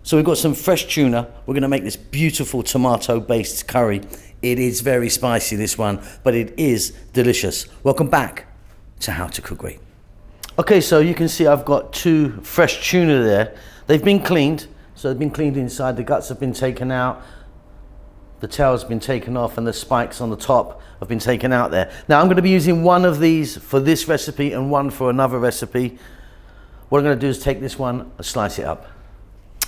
So we've got some fresh tuna. We're gonna make this beautiful tomato-based curry. It is very spicy, this one, but it is delicious. Welcome back to How to Cook Great. Okay, so you can see I've got 2 fresh tuna there. They've been cleaned, so they've been cleaned inside. The guts have been taken out, the tail's been taken off, and the spikes on the top have been taken out there. Now I'm gonna be using one of these for this recipe and one for another recipe. What I'm gonna do is take this one and slice it up.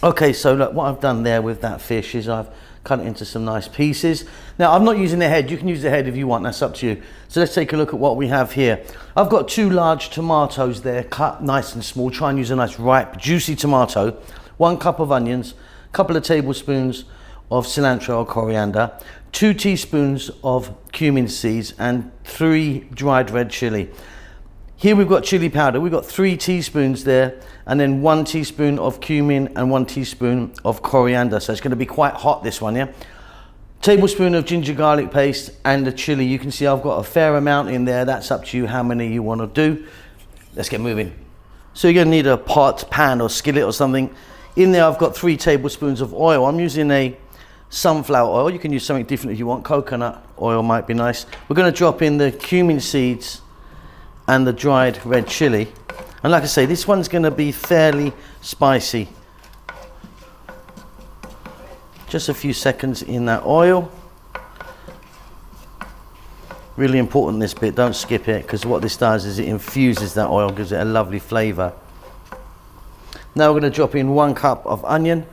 Okay, so look, what I've done there with that fish is I've cut it into some nice pieces. Now, I'm not using the head. You can use the head if you want, that's up to you. So let's take a look at what we have here. I've got 2 large tomatoes there, cut nice and small. Try and use a nice ripe, juicy tomato. 1 cup of onions, a couple of tablespoons of cilantro or coriander, 2 teaspoons of cumin seeds, and 3 dried red chili. Here we've got chili powder. We've got 3 teaspoons there, and then 1 teaspoon of cumin and 1 teaspoon of coriander. So it's going to be quite hot, this one, yeah? Tablespoon of ginger garlic paste and the chili. You can see I've got a fair amount in there. That's up to you how many you want to do. Let's get moving. So you're going to need a pot, pan or skillet or something. In there I've got 3 tablespoons of oil. I'm using a sunflower oil. You can use something different if you want. Coconut oil might be nice. We're going to drop in the cumin seeds and the dried red chili. And like I say, this one's gonna be fairly spicy. Just a few seconds in that oil. Really important, this bit, don't skip it, because what this does is it infuses that oil, gives it a lovely flavor. Now we're gonna drop in 1 cup of onion,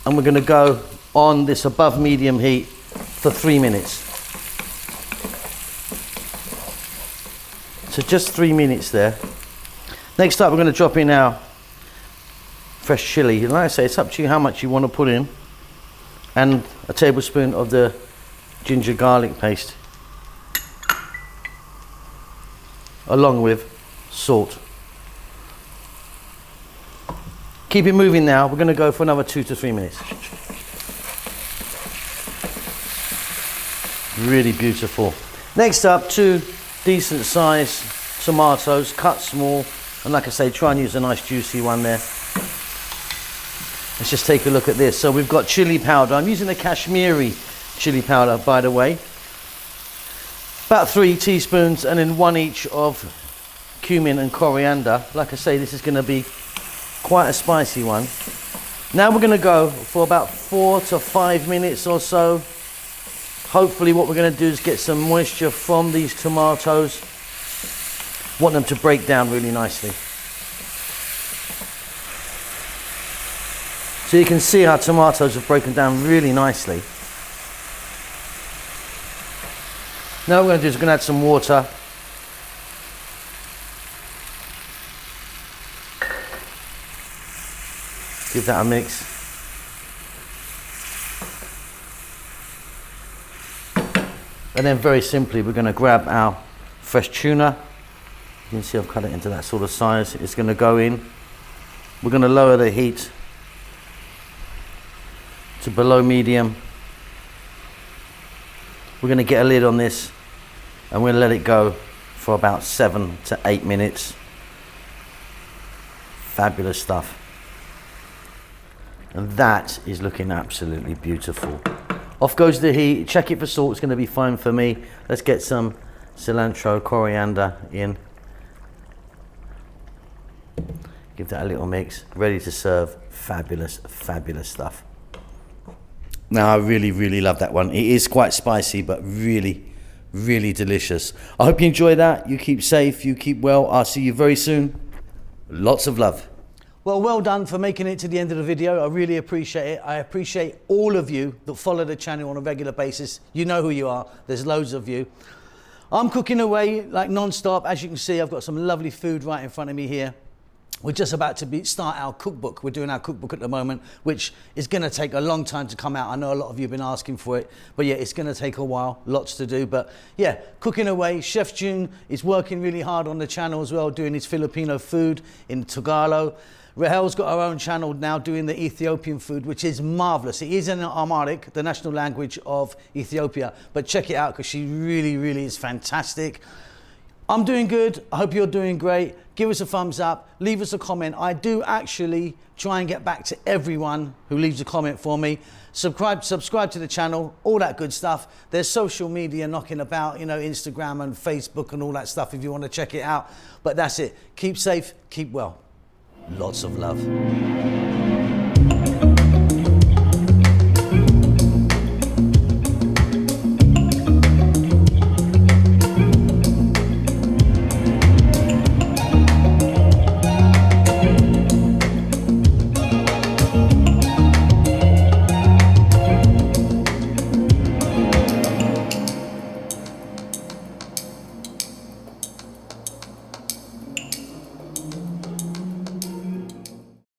and we're gonna go on this above medium heat for 3 minutes. So just 3 minutes there. Next up, we're going to drop in our fresh chili. And like I say, it's up to you how much you want to put in. And a tablespoon of the ginger garlic paste, along with salt. Keep it moving now. We're going to go for another 2 to 3 minutes. Really beautiful. Next up, 2 decent size tomatoes, cut small, and like I say, try and use a nice juicy one there. Let's just take a look at this. So we've got chili powder. I'm using the Kashmiri chili powder, by the way. About 3 teaspoons, and then 1 each of cumin and coriander. Like I say, this is going to be quite a spicy one. Now we're going to go for about 4 to 5 minutes or so. Hopefully what we're going to do is get some moisture from these tomatoes. Want them to break down really nicely. So you can see how tomatoes have broken down really nicely. Now what we're going to do is we're going to add some water. Give that a mix. And then very simply, we're going to grab our fresh tuna. You can see I've cut it into that sort of size. It's going to go in. We're going to lower the heat to below medium. We're going to get a lid on this, and we're going to let it go for about 7 to 8 minutes. Fabulous stuff. And that is looking absolutely beautiful. Off goes the heat. Check it for salt. It's going to be fine for me. Let's get some cilantro, coriander in. Give that a little mix. Ready to serve. Fabulous, fabulous stuff. Now, I really, really love that one. It is quite spicy, but really, really delicious. I hope you enjoy that. You keep safe. You keep well. I'll see you very soon. Lots of love. Well done for making it to the end of the video. I really appreciate it. I appreciate all of you that follow the channel on a regular basis. You know who you are. There's loads of you. I'm cooking away like non-stop. As you can see, I've got some lovely food right in front of me here. We're just about to start our cookbook. We're doing our cookbook at the moment, which is going to take a long time to come out. I know a lot of you have been asking for it, but yeah, it's going to take a while, lots to do. But yeah, cooking away. Chef June is working really hard on the channel as well, doing his Filipino food in Tagalog. Rahel's got her own channel now doing the Ethiopian food, which is marvelous. It is in Amharic, the national language of Ethiopia, but check it out because she really, really is fantastic. I'm doing good. I hope you're doing great. Give us a thumbs up. Leave us a comment. I do actually try and get back to everyone who leaves a comment for me. Subscribe to the channel, all that good stuff. There's social media knocking about, Instagram and Facebook and all that stuff if you want to check it out. But that's it. Keep safe, keep well. Lots of love.